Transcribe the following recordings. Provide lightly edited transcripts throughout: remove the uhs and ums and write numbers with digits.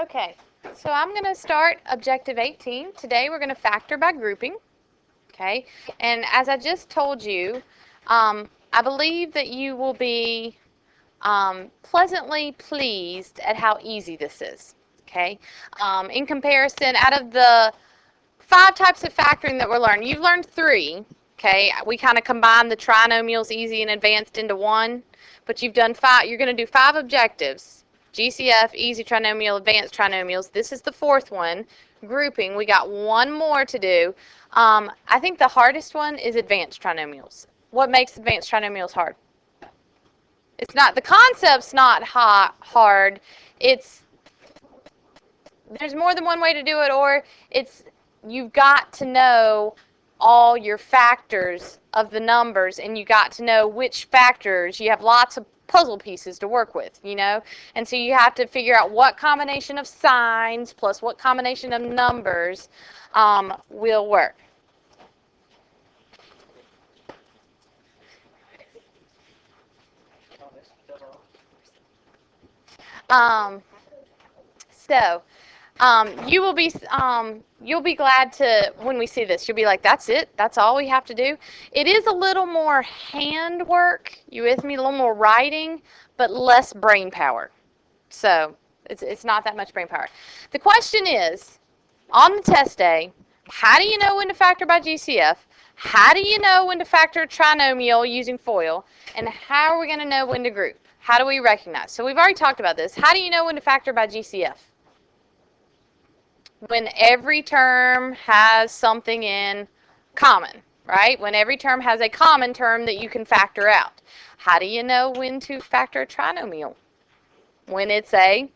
Okay, so I'm going to start Objective 18. Today we're going to factor by grouping. Okay, and as I just told you, I believe that you will be pleasantly pleased at how easy this is. Okay, in comparison, out of the 5 types of factoring that we're learning, you've learned 3. Okay, we kind of combined the trinomials, easy and advanced, into one, but you've done 5. You're going to do 5 objectives. GCF, easy trinomial, advanced trinomials. This is the 4th one. Grouping. We got 1 more to do. I think the hardest one is advanced trinomials. What makes advanced trinomials hard? It's not, the concept's not hard. It's, there's more than one way to do it, or it's, you've got to know all your factors of the numbers, and you got to know which factors. You have lots of puzzle pieces to work with, you know, and so you have to figure out what combination of signs plus what combination of numbers will work. You will be you'll be glad to, when we see this, you'll be like, that's it, that's all we have to do. It is a little more hand work, you with me, a little more writing, but less brain power. So it's not that much brain power. The question is, on the test day, how do you know when to factor by GCF? How do you know when to factor a trinomial using FOIL? And how are we going to know when to group? How do we recognize? So we've already talked about this. How do you know when to factor by GCF? When every term has something in common, right? When every term has a common term that you can factor out. How do you know when to factor a trinomial? When it's a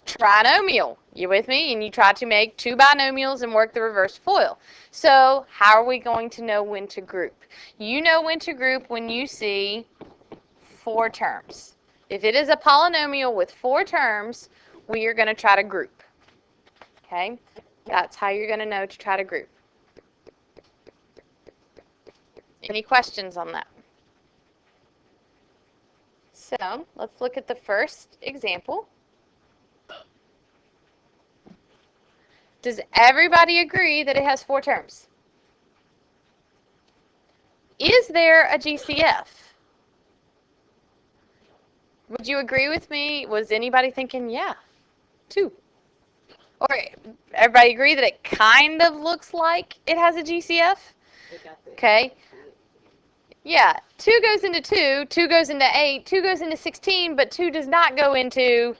trinomial. You with me? And you try to make 2 binomials and work the reverse FOIL. So how are we going to know when to group? You know when to group when you see 4 terms. If it is a polynomial with 4 terms, we are going to try to group. Okay, that's how you're going to know to try to group. Any questions on that? So let's look at the first example. Does everybody agree that it has 4 terms? Is there a GCF? Would you agree with me? Was anybody thinking, yeah, 2? Or everybody agree that it kind of looks like it has a GCF? Okay. Yeah, 2 goes into 2, 2 goes into 8, 2 goes into 16, but 2 does not go into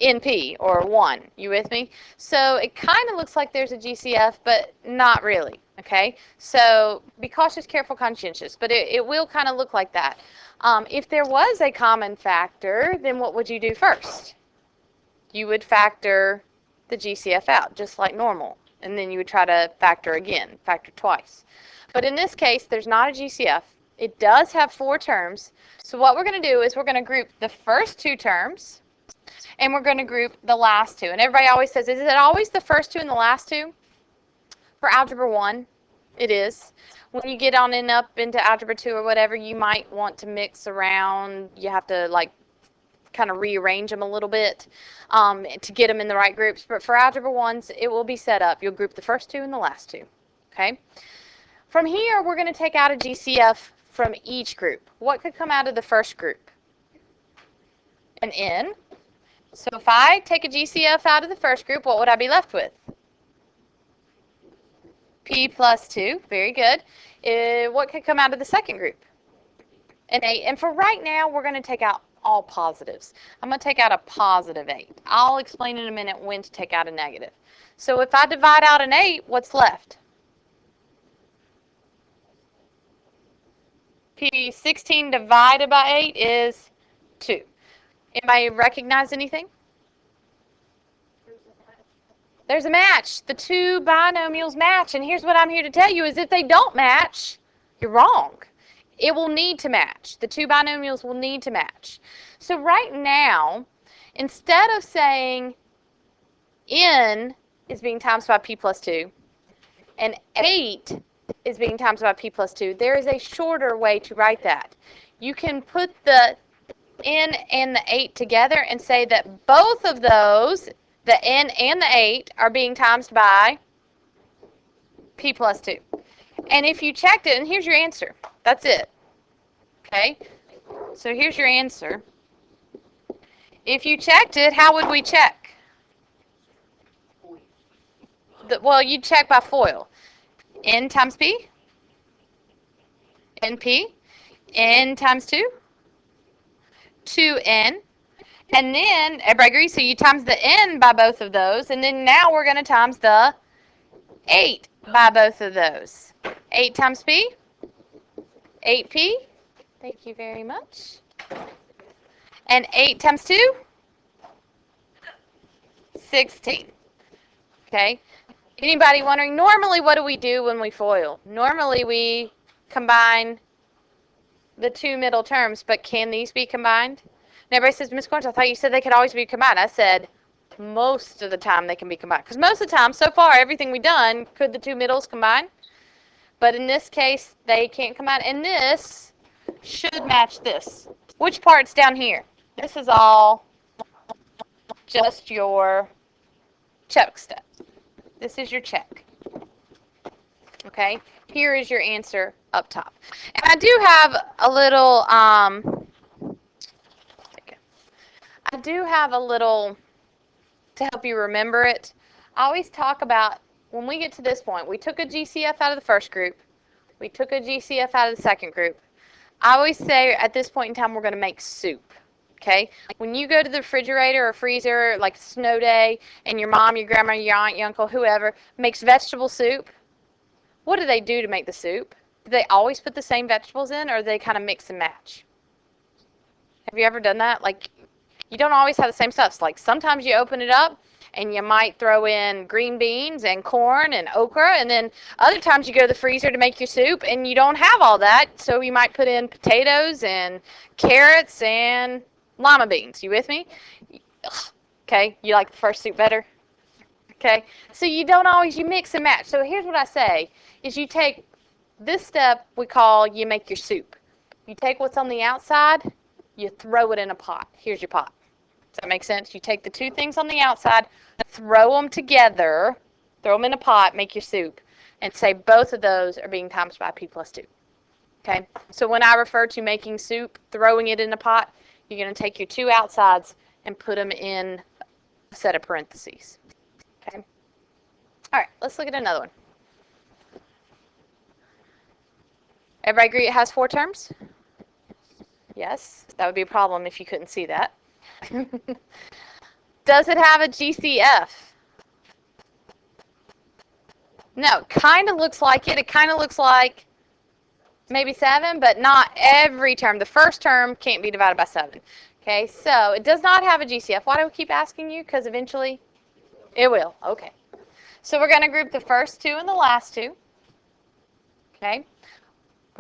NP, or 1. You with me? So it kind of looks like there's a GCF, but not really. Okay? So be cautious, careful, conscientious, but it will kind of look like that. If there was a common factor, then what would you do first? You would factor the GCF out, just like normal. And then you would try to factor again, factor twice. But in this case, there's not a GCF. It does have 4 terms. So what we're going to do is we're going to group the first 2 terms, and we're going to group the last 2. And everybody always says, is it always the first 2 and the last 2? For Algebra 1, it is. When you get on and up into Algebra 2 or whatever, you might want to mix around. You have to, like, kind of rearrange them a little bit to get them in the right groups. But for Algebra 1s, it will be set up. You'll group the first 2 and the last 2. Okay? From here, we're going to take out a GCF from each group. What could come out of the first group? An N. So if I take a GCF out of the first group, what would I be left with? P plus 2. Very good. What could come out of the second group? An 8. And for right now, we're going to take out all positives. I'm going to take out a positive 8. I'll explain in a minute when to take out a negative. So if I divide out an 8, what's left? P16 divided by 8 is 2. Anybody recognize anything? There's a match. The 2 binomials match. And here's what I'm here to tell you is if they don't match, you're wrong. It will need to match. The 2 binomials will need to match. So right now, instead of saying N is being times by P plus 2 and 8 is being times by P plus 2, there is a shorter way to write that. You can put the N and the 8 together and say that both of those The n and the 8 are being times by p plus 2. And if you checked it, and here's your answer. That's it. Okay? So here's your answer. If you checked it, how would we check? Well, you'd check by FOIL. N times P, NP, N times 2, 2N, and then, everybody agrees, so you times the N by both of those, and then now we're going to times the 8 by both of those. 8 times P, 8P, thank you very much, and 8 times 2, 16. Okay? Anybody wondering, normally what do we do when we FOIL? Normally we combine the two middle terms, but can these be combined? And everybody says, Ms. Corns, I thought you said they could always be combined. I said most of the time they can be combined. Because most of the time, so far, everything we've done, could the two middles combine? But in this case, they can't combine. And this should match this. Which part's down here? This is all just your check step. This is your check. Okay? Here is your answer up top. And I do have a little, to help you remember it. I always talk about, when we get to this point, we took a GCF out of the first group. We took a GCF out of the second group. I always say at this point in time, we're going to make soup. Okay? When you go to the refrigerator or freezer, like a snow day, and your mom, your grandma, your aunt, your uncle, whoever, makes vegetable soup, what do they do to make the soup? Do they always put the same vegetables in, or do they kind of mix and match? Have you ever done that? Like, you don't always have the same stuff. Like, sometimes you open it up, and you might throw in green beans and corn and okra, and then other times you go to the freezer to make your soup, and you don't have all that, so you might put in potatoes and carrots and lima beans. You with me? Okay, you like the first soup better? Okay, so you don't always, you mix and match. So here's what I say, is you take this step we call you make your soup. You take what's on the outside, you throw it in a pot. Here's your pot. Does that make sense? You take the two things on the outside, throw them together, throw them in a pot, make your soup, and say both of those are being times by p plus 2. Okay, so when I refer to making soup, throwing it in a pot, you're going to take your two outsides and put them in a set of parentheses. Okay. All right, let's look at another one. Everybody agree it has 4 terms? Yes, that would be a problem if you couldn't see that. Does it have a GCF? No, kind of looks like it. It kind of looks like maybe 7, but not every term. The first term can't be divided by 7. Okay, so it does not have a GCF. Why do we keep asking you? Because eventually it will. Okay. So we're going to group the first 2 and the last 2. Okay.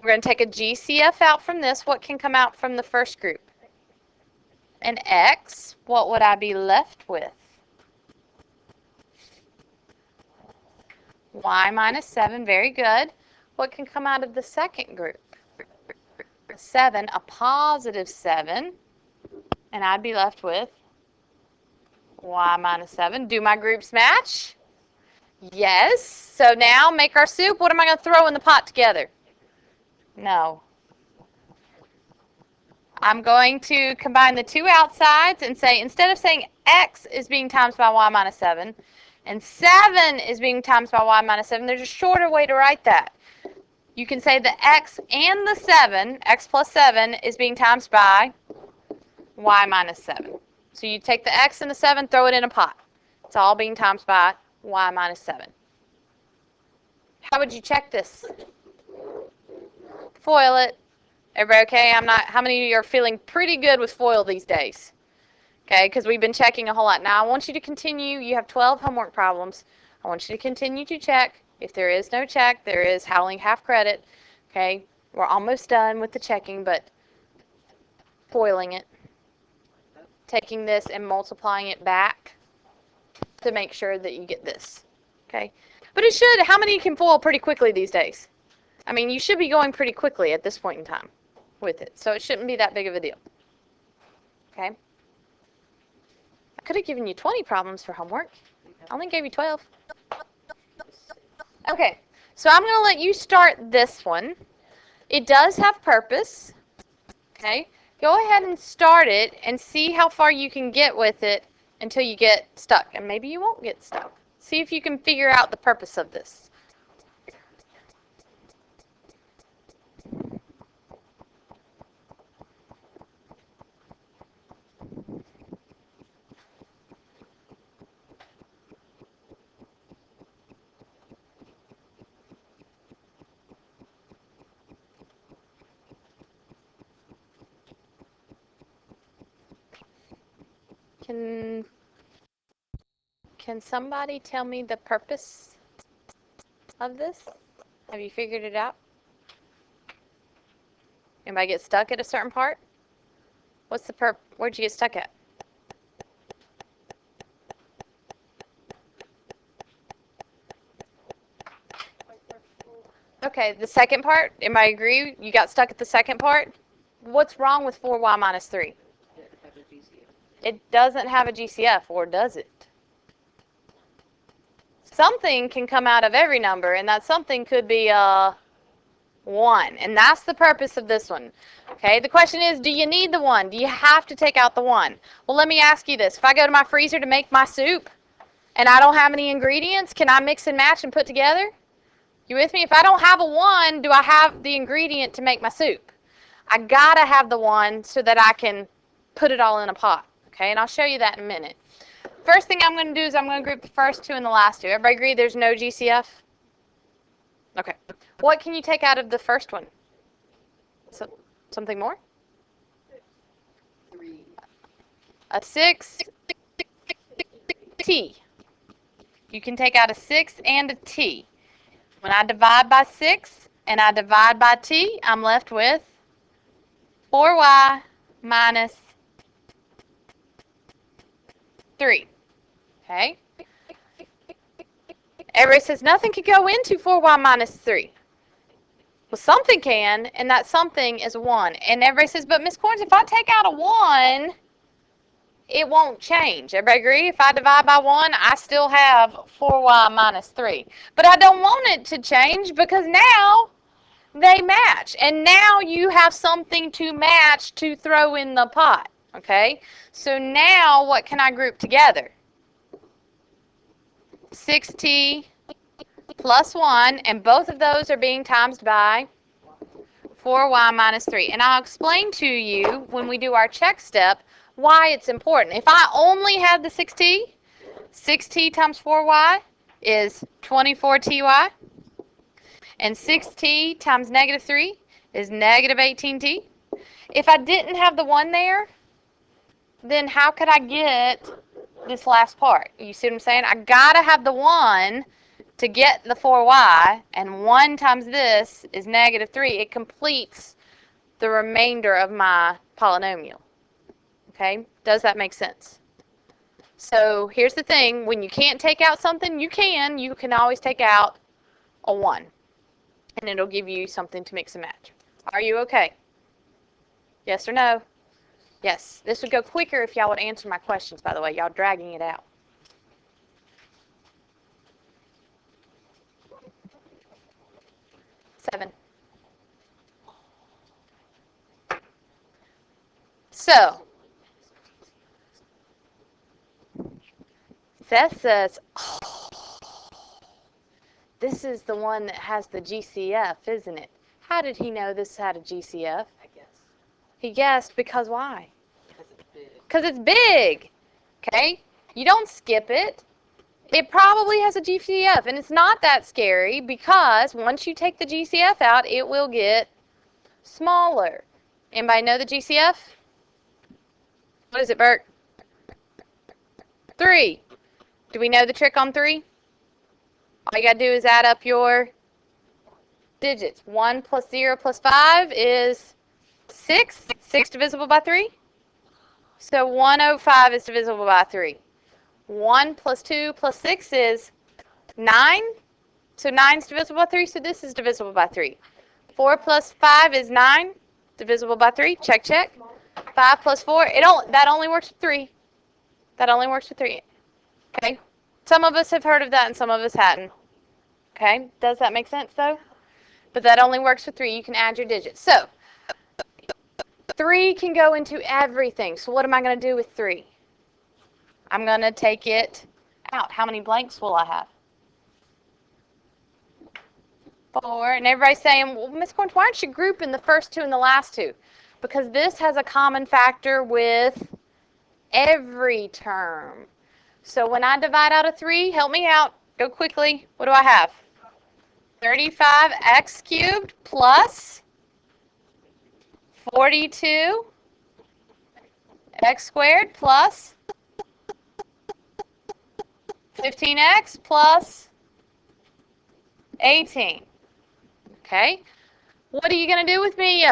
We're going to take a GCF out from this. What can come out from the first group? An X. What would I be left with? Y minus 7. Very good. What can come out of the second group? 7, a positive 7. And I'd be left with y minus 7. Do my groups match? Yes. So now make our soup. What am I going to throw in the pot together? No. I'm going to combine the two outsides and say, instead of saying x is being times by y minus 7 and 7 is being times by y minus 7, there's a shorter way to write that. You can say the x and the 7, x plus 7, is being times by y minus 7. So you take the x and the 7, throw it in a pot. It's all being times by y minus 7. How would you check this? FOIL it. Everybody okay? How many of you are feeling pretty good with FOIL these days? Okay, because we've been checking a whole lot. Now I want you to continue. You have 12 homework problems. I want you to continue to check. If there is no check, there is howling half credit. Okay, we're almost done with the checking, but FOILing it. Taking this and multiplying it back to make sure that you get this. Okay, but it should. How many can FOIL pretty quickly these days? I mean, you should be going pretty quickly at this point in time with it, so it shouldn't be that big of a deal. Okay? could have given you 20 problems for homework. I only gave you 12. Okay, so I'm going to let you start this one. It does have purpose. Okay, go ahead and start it and see how far you can get with it until you get stuck. And maybe you won't get stuck. See if you can figure out the purpose of this. Can somebody tell me the purpose of this? Have you figured it out? Anybody get stuck at a certain part? What's the where'd you get stuck at? Okay, the second part. Anybody agree? You got stuck at the second part? What's wrong with 4y minus 3? It doesn't have a GCF, or does it? Something can come out of every number, and that something could be 1. And that's the purpose of this one. Okay, the question is, do you need the 1? Do you have to take out the 1? Well, let me ask you this. If I go to my freezer to make my soup, and I don't have any ingredients, can I mix and match and put together? You with me? If I don't have a 1, do I have the ingredient to make my soup? I gotta have the 1 so that I can put it all in a pot. Okay, and I'll show you that in a minute. First thing I'm going to do is I'm going to group the first 2 and the last 2. Everybody agree there's no GCF? Okay. What can you take out of the first one? Something more? 3. A 6 T. You can take out a 6 and a T. When I divide by 6 and I divide by T, I'm left with 4y minus 3. Okay? Everybody says nothing can go into 4y minus 3. Well, something can, and that something is 1. And everybody says, but Miss Corns, if I take out a 1, it won't change. Everybody agree? If I divide by 1, I still have 4y minus 3. But I don't want it to change because now they match. And now you have something to match to throw in the pot. Okay? So now what can I group together? 6t plus 1, and both of those are being times by 4y minus 3. And I'll explain to you when we do our check step why it's important. If I only had the 6t times 4y is 24ty, and 6t times negative 3 is negative 18t. If I didn't have the 1 there, then how could I get this last part? You see what I'm saying? I gotta have the 1 to get the 4y, and 1 times this is negative 3. It completes the remainder of my polynomial. Okay? Does that make sense? So here's the thing. When you can't take out something, you can always take out a 1. And it'll give you something to mix and match. Are you okay? Yes or no? Yes. This would go quicker if y'all would answer my questions, by the way. Y'all dragging it out. Seven. So, Seth says, oh, this is the one that has the GCF, isn't it? How did he know this had a GCF? I guess. He guessed because why? Because it's big. Because it's big. Okay? You don't skip it. It probably has a GCF, and it's not that scary because once you take the GCF out, it will get smaller. Anybody know the GCF? What is it, Bert? 3. Do we know the trick on 3? All you got to do is add up your digits. 1 plus 0 plus 5 is 6. 6 divisible by 3. So 105 is divisible by 3. 1 plus 2 plus 6 is 9. So 9 is divisible by 3, so this is divisible by 3. 4 plus 5 is 9, divisible by 3. Check, check. 5 plus 4, that only works with 3. That only works with 3. Okay? Some of us have heard of that and some of us hadn't. Okay? Does that make sense, though? But that only works with 3. You can add your digits. So, 3 can go into everything. So what am I going to do with 3? I'm going to take it out. How many blanks will I have? 4. And everybody's saying, well, Miss Corns, why aren't you grouping the first 2 and the last 2? Because this has a common factor with every term. So when I divide out of 3, help me out. Go quickly. What do I have? 35x cubed plus 42 x squared plus 15x plus 18. Okay? What are you going to do with me?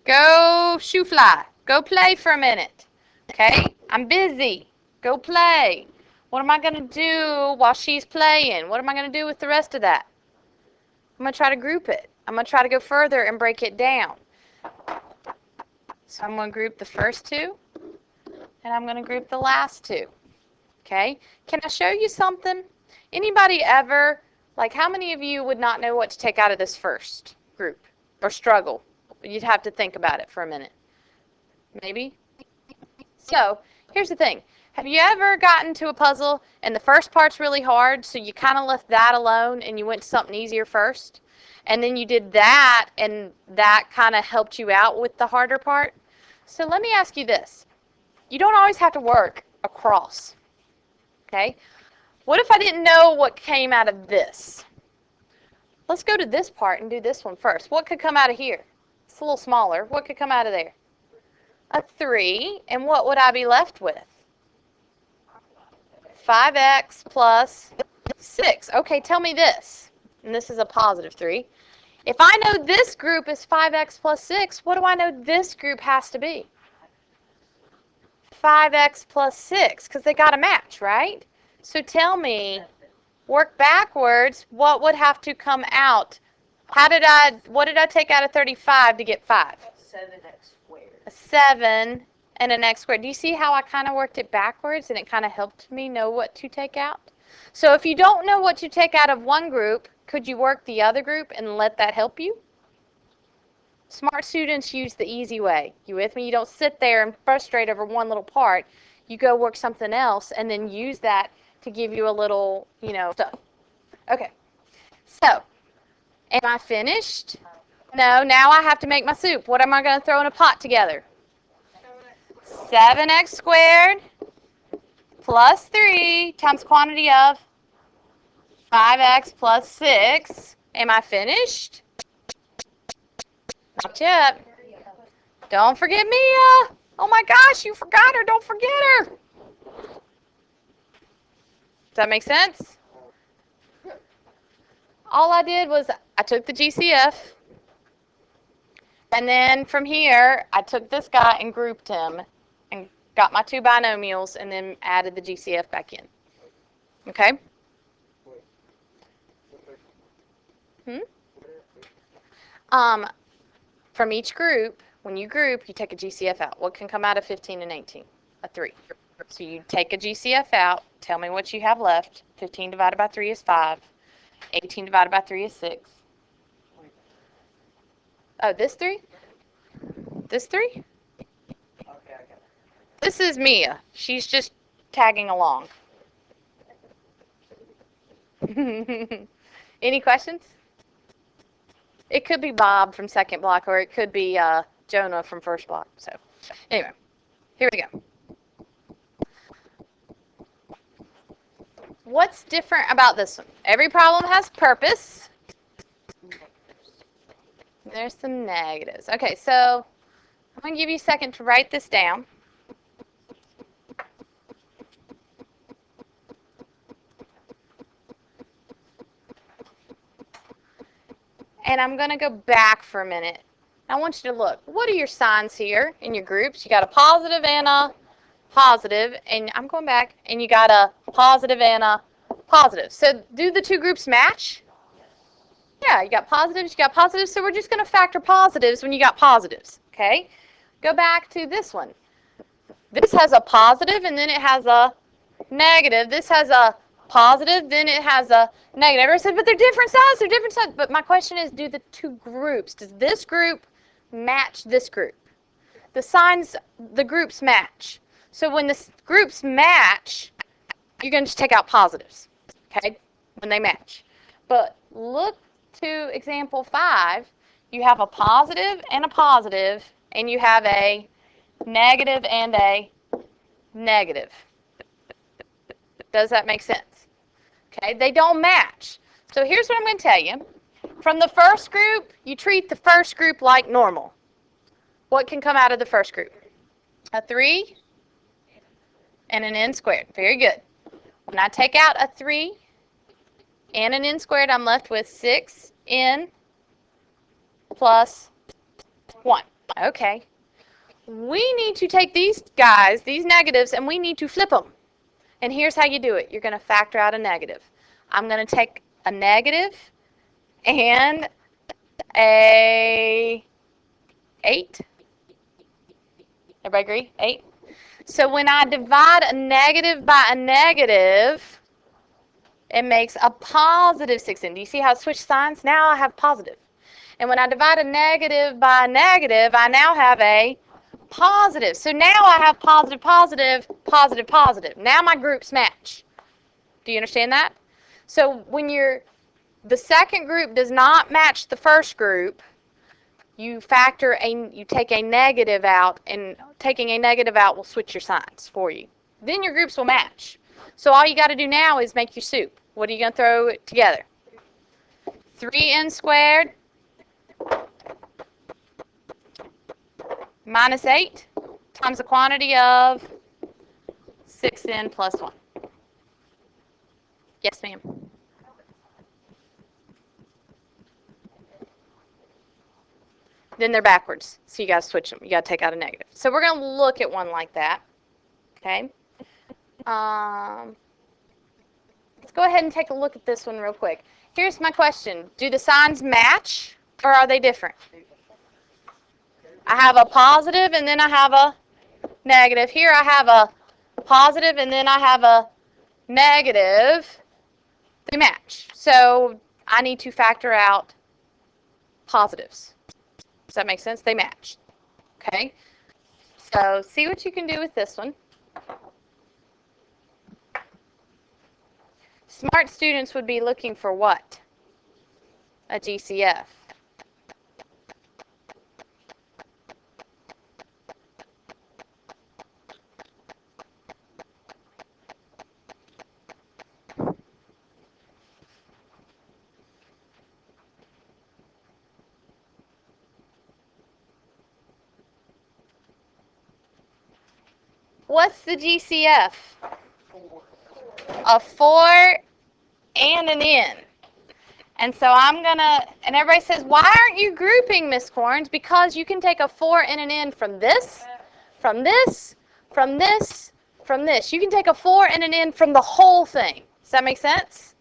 Go shoo fly. Go play for a minute. Okay? I'm busy. Go play. What am I going to do while she's playing? What am I going to do with the rest of that? I'm going to try to group it. I'm going to try to go further and break it down. So I'm going to group the first 2, and I'm going to group the last 2. Okay? Can I show you something? Anybody ever, like how many of you would not know what to take out of this first group or struggle? You'd have to think about it for a minute. Maybe? So, here's the thing. Have you ever gotten to a puzzle and the first part's really hard, so you kind of left that alone and you went to something easier first? And then you did that and that kind of helped you out with the harder part? So let me ask you this. You don't always have to work across. Okay? What if I didn't know what came out of this? Let's go to this part and do this one first. What could come out of here? It's a little smaller. What could come out of there? A 3. And what would I be left with? 5x plus 6. Okay, tell me this. And this is a positive 3. If I know this group is 5x plus 6, what do I know this group has to be? 5x plus 6, because they got to match, right? So tell me, work backwards, what would have to come out? What did I take out of 35 to get 5? 7x squared. A 7 and an x squared. Do you see how I kind of worked it backwards and it kind of helped me know what to take out? So if you don't know what to take out of one group, could you work the other group and let that help you? Smart students use the easy way. You with me? You don't sit there and frustrate over one little part. You go work something else and then use that to give you a little, stuff. Okay. So, am I finished? No, now I have to make my soup. What am I going to throw in a pot together? 7x squared plus 3 times quantity of 5x plus 6. Am I finished? Not yet. Don't forget Mia. Oh my gosh, you forgot her. Don't forget her. Does that make sense? All I did was I took the GCF, and then from here I took this guy and grouped him and got my 2 binomials and then added the GCF back in. Okay? From each group, when you group, you take a GCF out. What can come out of 15 and 18? A 3. So you take a GCF out, tell me what you have left. 15 divided by 3 is 5. 18 divided by 3 is 6. Oh, this 3? This 3? Okay, I got it. This is Mia. She's just tagging along. Any questions? It could be Bob from second block, or it could be Jonah from first block. So, anyway, here we go. What's different about this one? Every problem has purpose. There's some negatives. Okay, so I'm going to give you a second to write this down. And I'm going to go back for a minute. I want you to look. What are your signs here in your groups? You got a positive and a positive, and I'm going back, and you got a positive and a positive. So do the 2 groups match? Yeah, you got positives, so we're just going to factor positives when you got positives, okay? Go back to this one. This has a positive, and then it has a negative. This has a positive, then it has a negative. Everybody said, but they're different sizes, they're different sizes. But my question is, do the two groups, does this group match this group? The signs, the groups match. So when the groups match, you're going to just take out positives, okay, when they match. But look to example 5. You have a positive, and you have a negative and a negative. Does that make sense? Okay, they don't match. So here's what I'm going to tell you. From the first group, you treat the first group like normal. What can come out of the first group? A 3 and an n squared. Very good. When I take out a 3 and an n squared, I'm left with 6n plus 1. Okay. We need to take these guys, these negatives, and we need to flip them. And here's how you do it. You're going to factor out a negative. I'm going to take a negative and a 8. Everybody agree? 8. So when I divide a negative by a negative, it makes a positive 6n. Do you see how it switched signs? Now I have positive. And when I divide a negative by a negative, I now have a positive. So now I have positive, positive, positive, positive. Now my groups match. Do you understand that? So when the second group does not match the first group, you take a negative out, and taking a negative out will switch your signs for you. Then your groups will match. So all you got to do now is make your soup. What are you going to throw it together? 3n squared minus 8 times the quantity of 6n plus 1. Yes, ma'am. Then they're backwards, so you got to switch them. You got to take out a negative. So we're going to look at one like that. Okay. Let's go ahead and take a look at this one real quick. Here's my question. Do the signs match, or are they different? I have a positive, and then I have a negative. Here I have a positive, and then I have a negative. They match. So I need to factor out positives. Does that make sense? They match. Okay? So see what you can do with this one. Smart students would be looking for what? A GCF. What's the GCF? 4. A 4 and an N. And so I'm going to, and everybody says, why aren't you grouping, Miss Corns? Because you can take a 4 and an N from this, from this, from this, from this. You can take a 4 and an N from the whole thing. Does that make sense?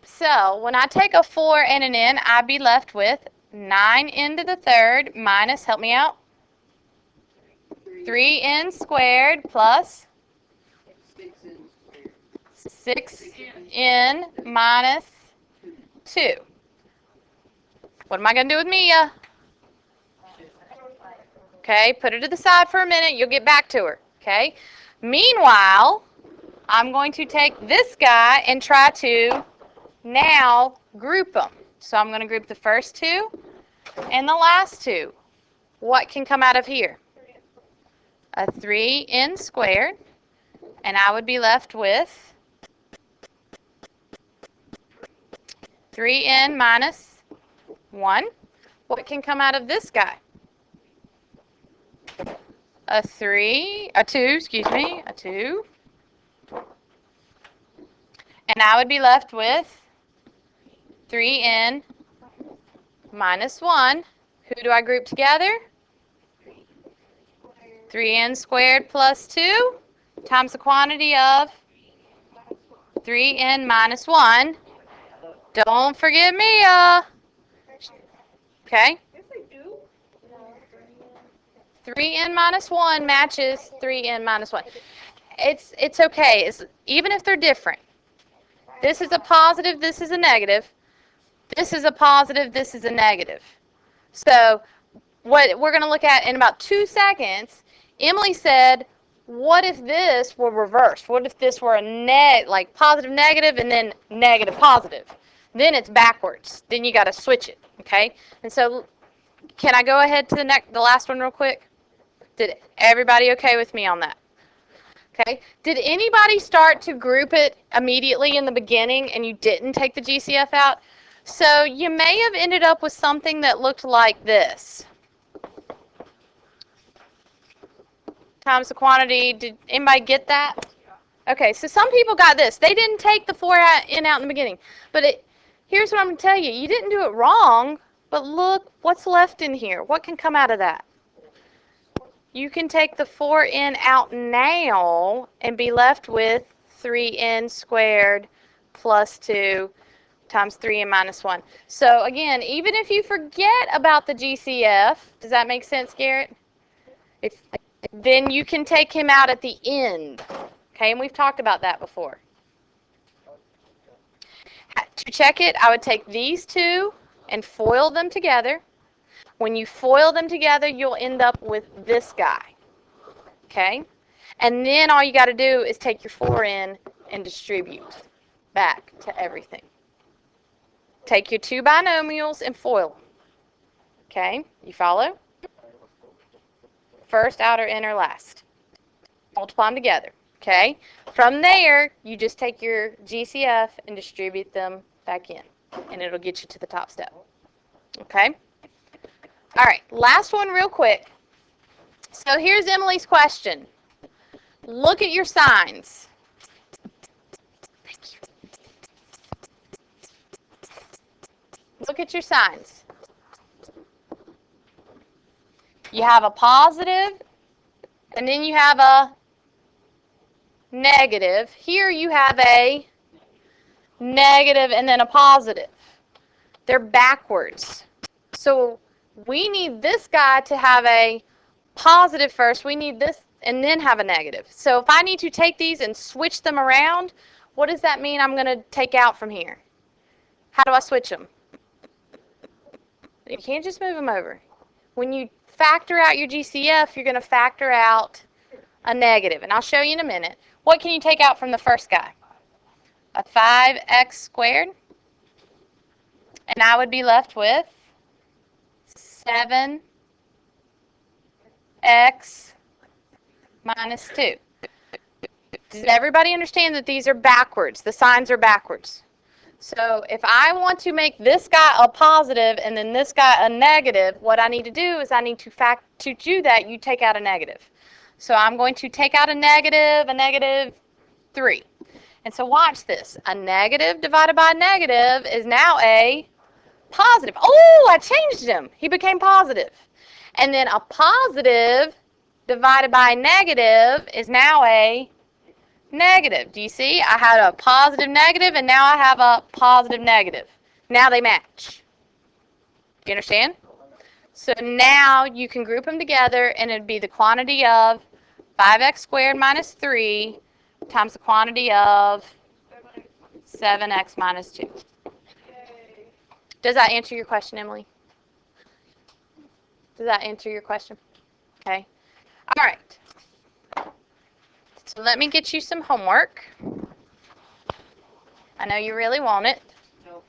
So when I take a 4 and an N, I'd be left with 9n to the third minus, help me out, 3n squared plus 6n minus 2. What am I going to do with Mia? Okay, put her to the side for a minute. You'll get back to her. Okay. Meanwhile, I'm going to take this guy and try to now group them. So I'm going to group the first 2 and the last 2. What can come out of here? A 3n squared, and I would be left with 3n minus 1. What can come out of this guy? A 2, a 2. And I would be left with 3n minus 1. Who do I group together? 3n squared plus 2 times the quantity of 3n minus 1. Don't forget Mia. Okay? 3n minus 1 matches 3n minus 1. It's okay. Even if they're different. This is a positive, this is a negative. This is a positive, this is a negative. So what we're going to look at in about 2 seconds, Emily said, what if this were reversed? What if this were a like positive, negative, and then negative, positive? Then it's backwards. Then you got to switch it, okay? And so can I go ahead to the last one real quick? Did everybody okay with me on that? Okay. Did anybody start to group it immediately in the beginning and you didn't take the GCF out? So you may have ended up with something that looked like this. Times the quantity. Did anybody get that? Okay, so some people got this. They didn't take the 4n out in the beginning. But here's what I'm going to tell you. You didn't do it wrong, but look what's left in here. What can come out of that? You can take the 4n out now and be left with 3n squared plus 2 times 3n minus 1. So again, even if you forget about the GCF, does that make sense, Garrett? Then you can take him out at the end. Okay, and we've talked about that before. To check it, I would take these two and FOIL them together. When you FOIL them together, you'll end up with this guy. Okay? And then all you got to do is take your 4n and distribute back to everything. Take your two binomials and FOIL them. Okay? You follow? First, outer, inner, last. Multiply them together. Okay? From there, you just take your GCF and distribute them back in. And it'll get you to the top step. Okay? All right, last one real quick. So here's Emily's question. Look at your signs. Look at your signs. You have a positive, and then you have a negative. Here you have a negative and then a positive. They're backwards. So we need this guy to have a positive first. We need this and then have a negative. So if I need to take these and switch them around, what does that mean I'm going to take out from here? How do I switch them? You can't just move them over. When you factor out your GCF, you're going to factor out a negative. And I'll show you in a minute. What can you take out from the first guy? A 5x squared. And I would be left with 7x minus 2. Does everybody understand that these are backwards? The signs are backwards. So if I want to make this guy a positive and then this guy a negative, what I need to do is I need to do that, you take out a negative. So I'm going to take out a negative 3. And so watch this. A negative divided by a negative is now a positive. Oh, I changed him. He became positive. And then a positive divided by a negative is now a negative. Do you see? I had a positive negative, and now I have a positive negative. Now they match. Do you understand? So now you can group them together, and it'd be the quantity of 5x squared minus 3 times the quantity of 7x minus 2. Does that answer your question, Emily? Does that answer your question? Okay. All right. So let me get you some homework. I know you really want it. Nope.